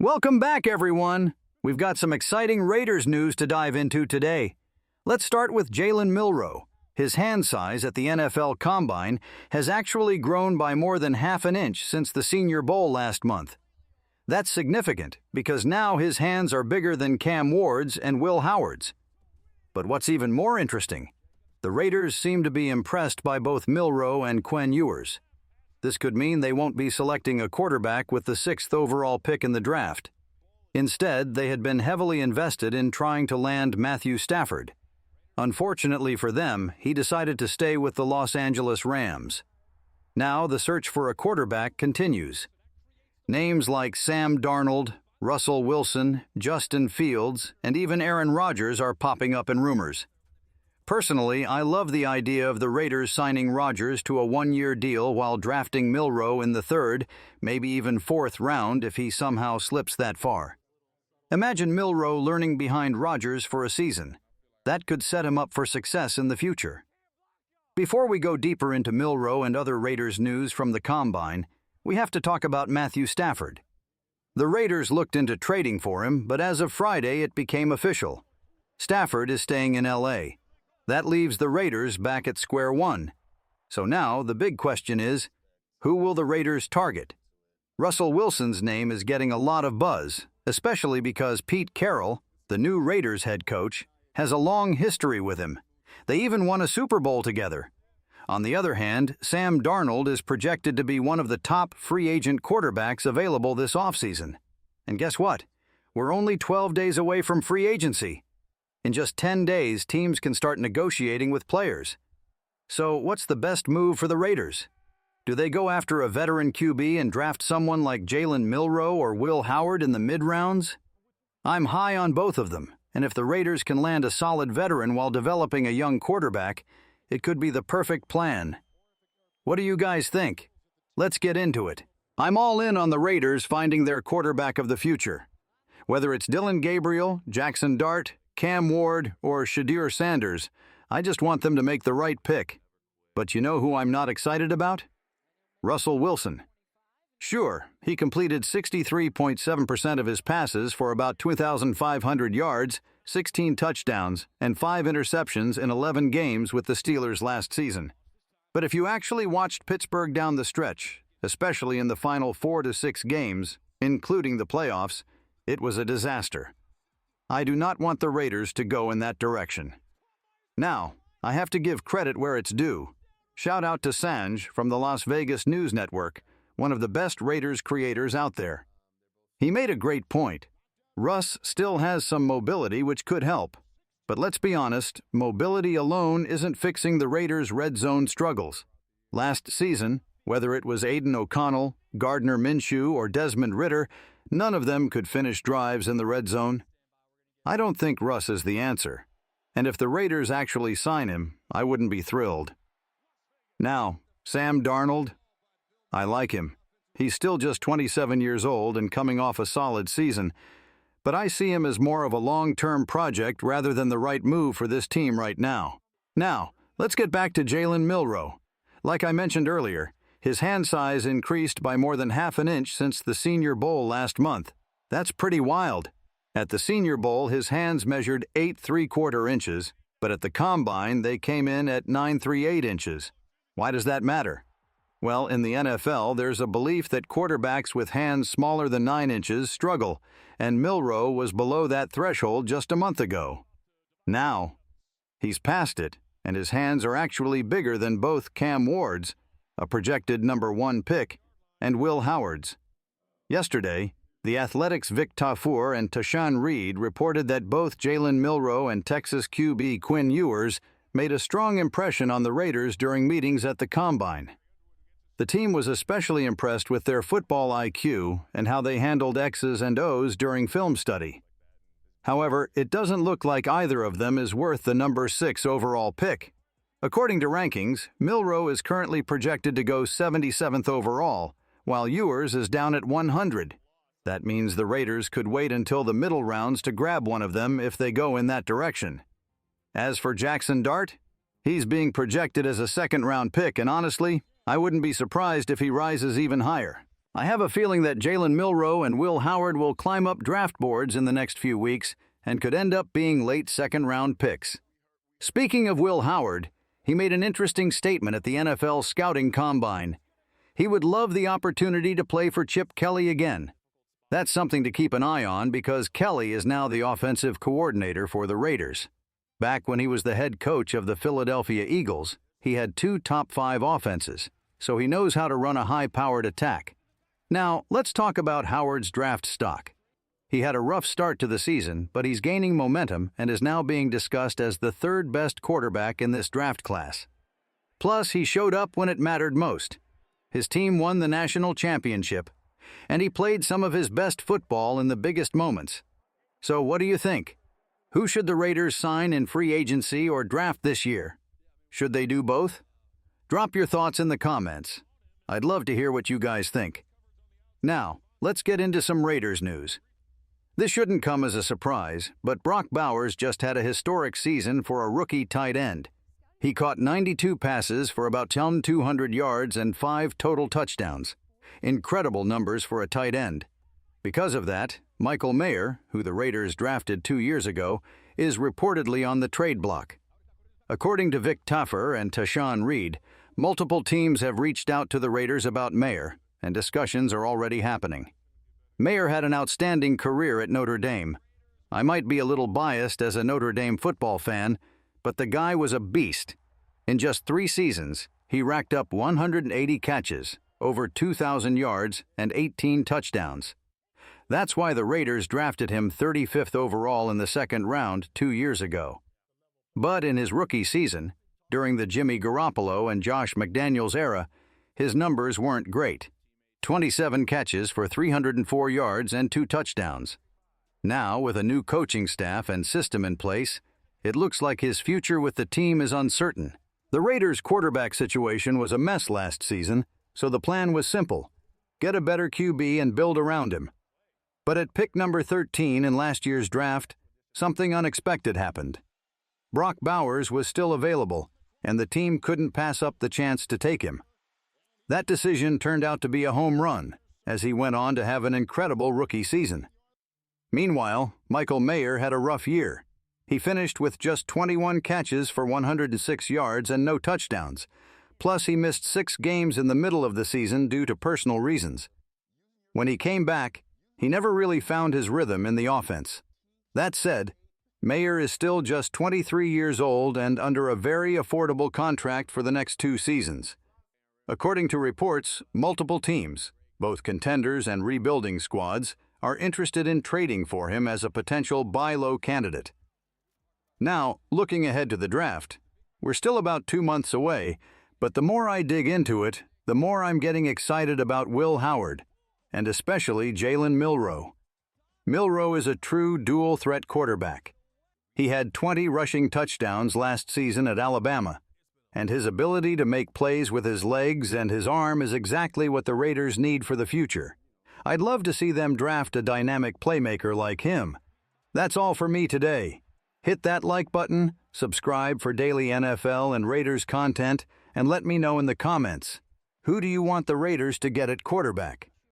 Welcome back, everyone. We've got some exciting Raiders news to dive into today. Let's start with Jalen Milroe. His hand size at the NFL Combine has actually grown by more than half an inch since the Senior Bowl last month. That's significant because now his hands are bigger than Cam Ward's and Will Howard's. But what's even more interesting, the Raiders seem to be impressed by both Milroe and Quinn Ewers. This could mean they won't be selecting a quarterback with the 6th overall pick in the draft. Instead, they had been heavily invested in trying to land Matthew Stafford. Unfortunately for them, he decided to stay with the Los Angeles Rams. Now the search for a quarterback continues. Names like Sam Darnold, Russell Wilson, Justin Fields, and even Aaron Rodgers are popping up in rumors. Personally, I love the idea of the Raiders signing Rodgers to a one-year deal while drafting Milroe in the 3rd, maybe even 4th round if he somehow slips that far. Imagine Milroe learning behind Rodgers for a season. That could set him up for success in the future. Before we go deeper into Milroe and other Raiders news from the Combine, we have to talk about Matthew Stafford. The Raiders looked into trading for him, but as of Friday it became official. Stafford is staying in L.A. That leaves the Raiders back at square one. So now the big question is, who will the Raiders target? Russell Wilson's name is getting a lot of buzz, especially because Pete Carroll, the new Raiders head coach, has a long history with him. They even won a Super Bowl together. On the other hand, Sam Darnold is projected to be one of the top free agent quarterbacks available this offseason. And guess what? We're only 12 days away from free agency. In just 10 days, teams can start negotiating with players. So what's the best move for the Raiders? Do they go after a veteran QB and draft someone like Jalen Milroe or Will Howard in the mid-rounds? I'm high on both of them, and if the Raiders can land a solid veteran while developing a young quarterback, it could be the perfect plan. What do you guys think? Let's get into it. I'm all in on the Raiders finding their quarterback of the future. Whether it's Dillon Gabriel, Jackson Dart, Cam Ward, or Shedeur Sanders, I just want them to make the right pick. But you know who I'm not excited about? Russell Wilson. Sure, he completed 63.7% of his passes for about 2,500 yards, 16 touchdowns, and 5 interceptions in 11 games with the Steelers last season. But if you actually watched Pittsburgh down the stretch, especially in the final 4 to 6 games, including the playoffs, it was a disaster. I do not want the Raiders to go in that direction. Now, I have to give credit where it's due. Shout out to Sanj from the Las Vegas News Network, one of the best Raiders creators out there. He made a great point. Russ still has some mobility which could help. But let's be honest, mobility alone isn't fixing the Raiders' red zone struggles. Last season, whether it was Aiden O'Connell, Gardner Minshew, or Desmond Ridder, none of them could finish drives in the red zone. I don't think Russ is the answer, and if the Raiders actually sign him, I wouldn't be thrilled. Now, Sam Darnold, I like him. He's still just 27 years old and coming off a solid season, but I see him as more of a long-term project rather than the right move for this team right now. Now, let's get back to Jalen Milroe. Like I mentioned earlier, his hand size increased by more than half an inch since the Senior Bowl last month. That's pretty wild. At the Senior Bowl, his hands measured 8 3/4 inches, but at the Combine, they came in at 9 3/8 inches. Why does that matter? Well, in the NFL, there's a belief that quarterbacks with hands smaller than 9 inches struggle, and Milroe was below that threshold just a month ago. Now, he's past it, and his hands are actually bigger than both Cam Ward's, a projected number 1 pick, and Will Howard's. Yesterday, The Athletic's Vic Tafur and Tashan Reed reported that both Jalen Milroe and Texas QB Quinn Ewers made a strong impression on the Raiders during meetings at the Combine. The team was especially impressed with their football IQ and how they handled X's and O's during film study. However, it doesn't look like either of them is worth the number 6 overall pick. According to rankings, Milroe is currently projected to go 77th overall, while Ewers is down at 100. That means the Raiders could wait until the middle rounds to grab one of them if they go in that direction. As for Jackson Dart, he's being projected as a second-round pick, and honestly, I wouldn't be surprised if he rises even higher. I have a feeling that Jalen Milroe and Will Howard will climb up draft boards in the next few weeks and could end up being late second-round picks. Speaking of Will Howard, he made an interesting statement at the NFL Scouting Combine. He would love the opportunity to play for Chip Kelly again. That's something to keep an eye on because Kelly is now the offensive coordinator for the Raiders. Back when he was the head coach of the Philadelphia Eagles, he had 2 top-5 offenses, so he knows how to run a high-powered attack. Now, let's talk about Howard's draft stock. He had a rough start to the season, but he's gaining momentum and is now being discussed as the 3rd best quarterback in this draft class. Plus, he showed up when it mattered most. His team won the national championship, and he played some of his best football in the biggest moments. So what do you think? Who should the Raiders sign in free agency or draft this year? Should they do both? Drop your thoughts in the comments. I'd love to hear what you guys think. Now, let's get into some Raiders news. This shouldn't come as a surprise, but Brock Bowers just had a historic season for a rookie tight end. He caught 92 passes for about 200 yards and 5 total touchdowns. Incredible numbers for a tight end. Because of that, Michael Mayer, who the Raiders drafted 2 years ago, is reportedly on the trade block. According to Vic Tafur and Tashawn Reed, multiple teams have reached out to the Raiders about Mayer, and discussions are already happening. Mayer had an outstanding career at Notre Dame. I might be a little biased as a Notre Dame football fan, but the guy was a beast. In just 3 seasons, he racked up 180 catches, over 2,000 yards, and 18 touchdowns. That's why the Raiders drafted him 35th overall in the 2nd round 2 years ago. But in his rookie season, during the Jimmy Garoppolo and Josh McDaniels era, his numbers weren't great. 27 catches for 304 yards and 2 touchdowns. Now, with a new coaching staff and system in place, it looks like his future with the team is uncertain. The Raiders' quarterback situation was a mess last season, so the plan was simple: get a better QB and build around him. But at pick number 13 in last year's draft, something unexpected happened. Brock Bowers was still available, and the team couldn't pass up the chance to take him. That decision turned out to be a home run, as he went on to have an incredible rookie season. Meanwhile, Michael Mayer had a rough year. He finished with just 21 catches for 106 yards and no touchdowns. Plus, he missed 6 games in the middle of the season due to personal reasons. When he came back, he never really found his rhythm in the offense. That said, Mayer is still just 23 years old and under a very affordable contract for the next 2 seasons. According to reports, multiple teams, both contenders and rebuilding squads, are interested in trading for him as a potential buy low candidate. Now, looking ahead to the draft, we're still about 2 months away, but the more I dig into it, the more I'm getting excited about Will Howard, and especially Jalen Milroe. Milroe is a true dual-threat quarterback. He had 20 rushing touchdowns last season at Alabama, and his ability to make plays with his legs and his arm is exactly what the Raiders need for the future. I'd love to see them draft a dynamic playmaker like him. That's all for me today. Hit that like button, subscribe for daily NFL and Raiders content, and let me know in the comments, who do you want the Raiders to get at quarterback?